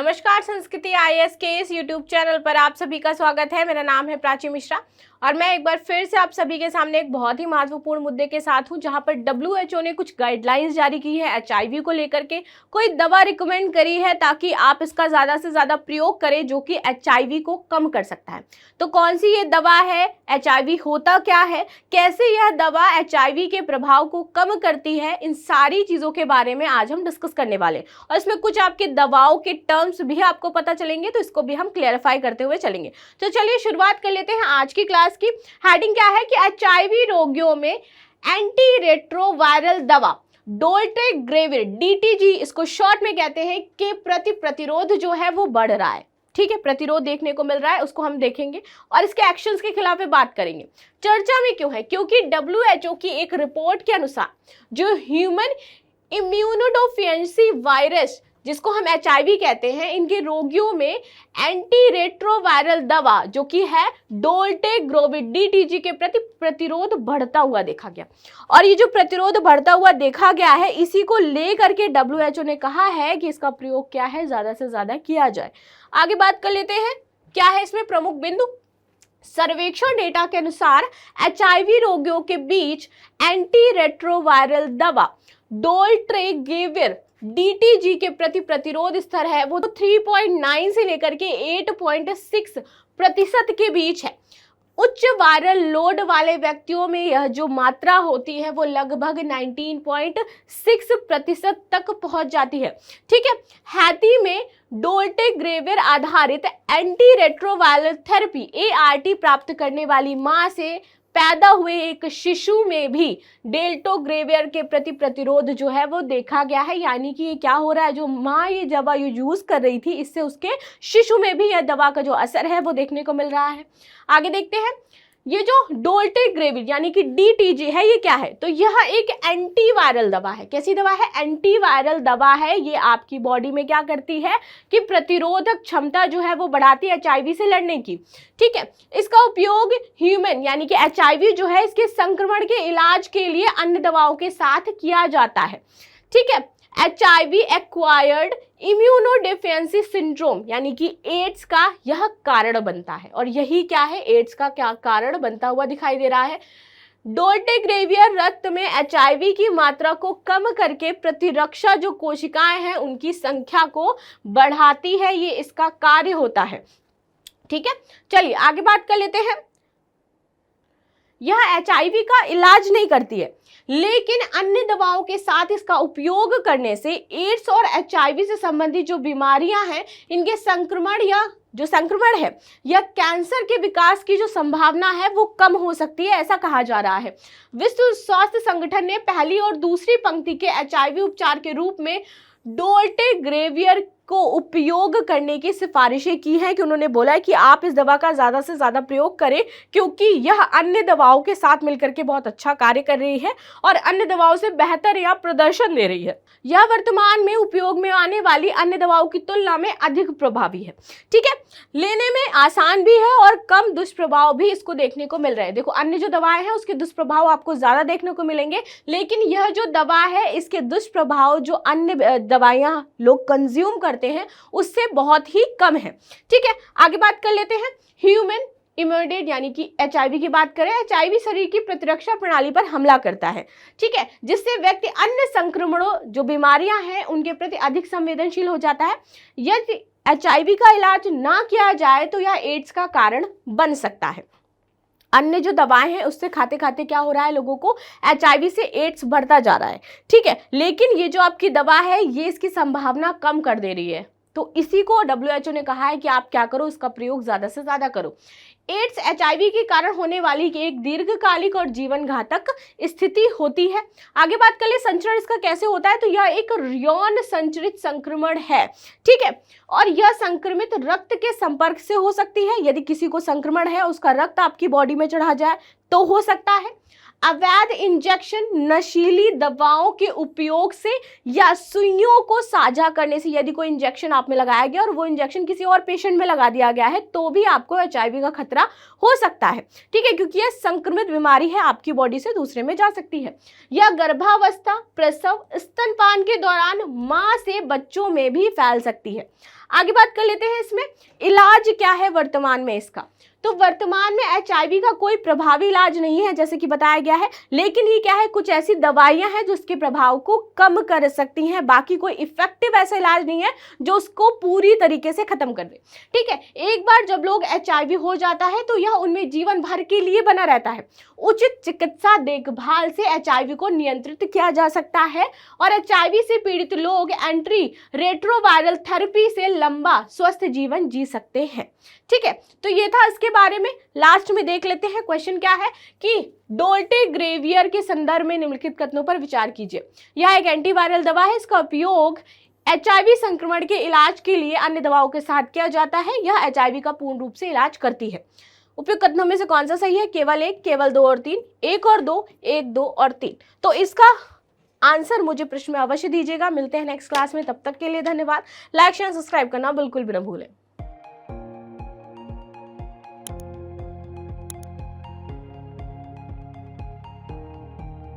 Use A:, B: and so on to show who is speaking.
A: नमस्कार, संस्कृति आईएएस के इस यूट्यूब चैनल पर आप सभी का स्वागत है। मेरा नाम है प्राची मिश्रा और मैं एक बार फिर से आप सभी के सामने एक बहुत ही महत्वपूर्ण मुद्दे के साथ हूं, जहां पर WHO ने कुछ गाइडलाइंस जारी की है HIV को लेकर के। कोई दवा रिकमेंड करी है ताकि आप इसका ज़्यादा से ज़्यादा प्रयोग करें, जो कि HIV को कम कर सकता है। तो कौन सी ये दवा है, HIV होता क्या है, कैसे यह दवा HIV के प्रभाव को कम करती है, इन सारी चीज़ों के बारे में आज हम डिस्कस करने वाले। और इसमें कुछ आपके दवाओं के टर्म्स भी आपको पता चलेंगे, तो इसको भी हम क्लियरिफाई करते हुए चलेंगे। तो चलिए शुरुआत कर लेते हैं आज की क्लास की। हेडिंग क्या है कि HIV रोगियों में एंटी रेट्रोवायरल दवा डोल्टेग्रेविर DTG, इसको शॉर्ट में कहते हैं, के प्रति प्रतिरोध जो है वो बढ़ रहा है। ठीक है, प्रतिरोध देखने को मिल रहा है, उसको हम देखेंगे और इसके एक्शंस के खिलाफ बात करेंगे। चर्चा में क्यों है? क्योंकि WHO की एक रिपोर्ट के अनुसार जो ह्यूमन इम्यूनोडेफिशिएंसी वायरस, जिसको हम HIV कहते हैं, इनके रोगियों में एंटी रेट्रोवायरल दवा जो कि है डोल्टेग्रेविर DTG के प्रति प्रतिरोध बढ़ता हुआ देखा गया। और ये जो प्रतिरोध बढ़ता हुआ देखा गया है, इसी को लेकर के WHO ने कहा है कि इसका प्रयोग क्या है, ज़्यादा से ज़्यादा किया जाए। आगे बात कर लेते हैं, क्या है इसमें प्रमुख बिंदु। सर्वेक्षण डेटा के अनुसार HIV रोगियों के बीच एंटी रेट्रोवायरल दवा डोल्टेग्रेविर DTG के प्रति प्रतिरोध स्तर है वो 3.9 से लेकर के 8.6% के बीच है। उच्च वायरल लोड वाले व्यक्तियों में यह जो मात्रा होती है वो लगभग 19.6% तक पहुंच जाती है। ठीक है, हैती में डोल्टेग्रेविर आधारित एंटी रेट्रोवायरल थेरेपी ART प्राप्त करने वाली मां से पैदा हुए एक शिशु में भी डोल्टेग्रेविर के प्रति प्रतिरोध जो है वो देखा गया है। यानी कि ये क्या हो रहा है, जो माँ ये दवा यूज कर रही थी, इससे उसके शिशु में भी यह दवा का जो असर है वो देखने को मिल रहा है। आगे देखते हैं, ये जो डोल्टेग्रेविर यानी कि DTG है, ये क्या है? तो यह एक एंटीवायरल दवा है। कैसी दवा है? एंटीवायरल दवा है। ये आपकी बॉडी में क्या करती है कि प्रतिरोधक क्षमता जो है वो बढ़ाती है HIV से लड़ने की। ठीक है, इसका उपयोग ह्यूमन यानी कि HIV जो है, इसके संक्रमण के इलाज के लिए अन्य दवाओं के साथ किया जाता है। ठीक है, HIV एक्वायर्ड इम्यूनोडेफिशिएंसी सिंड्रोम यानी कि एड्स का यह कारण बनता है। और यही क्या है, एड्स का क्या कारण बनता हुआ दिखाई दे रहा है। डोल्टेग्रेविर रक्त में HIV की मात्रा को कम करके प्रतिरक्षा जो कोशिकाएं हैं उनकी संख्या को बढ़ाती है, ये इसका कार्य होता है। ठीक है, चलिए आगे बात कर लेते हैं। यह HIV का इलाज नहीं करती है, लेकिन अन्य दवाओं के साथ इसका उपयोग करने से एड्स और HIV से संबंधित जो बीमारियां हैं, इनके संक्रमण या जो संक्रमण है या कैंसर के विकास की जो संभावना है वो कम हो सकती है, ऐसा कहा जा रहा है। विश्व स्वास्थ्य संगठन ने पहली और दूसरी पंक्ति के HIV उपचार के रूप में डोल्टेग्रेविर को उपयोग करने की सिफारिशें की हैं, कि उन्होंने बोला है कि आप इस दवा का ज़्यादा से ज़्यादा प्रयोग करें, क्योंकि यह अन्य दवाओं के साथ मिलकर के बहुत अच्छा कार्य कर रही है और अन्य दवाओं से बेहतर या प्रदर्शन दे रही है। यह वर्तमान में उपयोग में आने वाली अन्य दवाओं की तुलना में अधिक प्रभावी है। ठीक है, लेने में आसान भी है और कम दुष्प्रभाव भी इसको देखने को मिल रहे हैं। देखो, अन्य जो दवाएं हैं उसके दुष्प्रभाव आपको ज़्यादा देखने को मिलेंगे, लेकिन यह जो दवा है इसके दुष्प्रभाव जो अन्य दवाइयाँ लोग कंज्यूम करते हैं उससे बहुत ही कम है। ठीक है, आगे बात कर लेते हैं। ह्यूमन इम्यूनिटी यानी कि HIV की बात करें, HIV शरीर की प्रतिरक्षा प्रणाली पर हमला करता है। ठीक है, जिससे व्यक्ति अन्य संक्रमणों जो बीमारियां हैं उनके प्रति अधिक संवेदनशील हो जाता है। यदि HIV का इलाज ना किया जाए तो यह एड्स का कारण बन सकता है। अन्य जो दवाएं हैं उससे खाते खाते क्या हो रहा है, लोगों को HIV से एड्स बढ़ता जा रहा है। ठीक है, लेकिन ये जो आपकी दवा है ये इसकी संभावना कम कर दे रही है। तो इसी को WHO ने कहा है कि आप क्या करो, इसका प्रयोग ज़्यादा से ज़्यादा करो। एड्स HIV के कारण होने वाली एक दीर्घकालिक और जीवन घातक स्थिति होती है। आगे बात कर ले, संचरण इसका कैसे होता है? तो यह एक यौन संचरित संक्रमण है। ठीक है, और यह संक्रमित रक्त के संपर्क से हो सकती है। यदि किसी को संक्रमण है, उसका रक्त आपकी बॉडी में चढ़ा जाए तो हो सकता है। अवैध इंजेक्शन, नशीली दवाओं के उपयोग से या सुइयों को साझा करने से, यदि कोई इंजेक्शन आप में लगाया गया और वो इंजेक्शन किसी और पेशेंट में लगा दिया गया है तो भी आपको HIV का खतरा हो सकता है, ठीक है, क्योंकि यह संक्रमित बीमारी है, आपकी बॉडी से दूसरे में जा सकती है। या गर्भावस्था, प्रसव, स्तनपान के दौरान मां से बच्चों में भी फैल सकती है। आगे बात कर लेते हैं इसमें इलाज क्या है वर्तमान में इसका। तो वर्तमान में HIV का कोई प्रभावी इलाज नहीं है जैसे कि बताया गया है, लेकिन ये क्या है, कुछ ऐसी दवाइयां हैं जो उसके प्रभाव को कम कर सकती हैं। बाकी कोई इफेक्टिव ऐसा इलाज नहीं है जो उसको पूरी तरीके से खत्म कर दे, ठीक है। एक बार जब लोग HIV हो जाता है तो यह उनमें जीवन भर के लिए बना रहता है। उचित चिकित्सा देखभाल से HIV को नियंत्रित किया जा सकता है और HIV से पीड़ित लोग एंटी रेट्रोवायरल थेरेपी से लंबा स्वस्थ जीवन जी सकते हैं, ठीक है। तो ये था इसके बारे में। लास्ट में देख लेते हैं क्वेश्चन क्या है कि डोल्टेग्रेवियर के संदर्भ में निम्नलिखित कथनों पर विचार कीजिए। यह एक एंटीवायरल दवा है, इसका उपयोग HIV संक्रमण के इलाज के लिए अन्य दवाओं के साथ किया जाता है। यह HIV का पूर्ण रूप से इलाज करती है। उपयुक्त कथनों में से कौन सा सही है? केवल एक, केवल दो और तीन, एक और दो, एक, दो और तीन। तो इसका आंसर मुझे प्रश्न में अवश्य दीजिएगा। मिलते हैं नेक्स्ट क्लास में, तब तक के लिए धन्यवाद। लाइक शेयर सब्सक्राइब करना बिल्कुल भी न भूलें।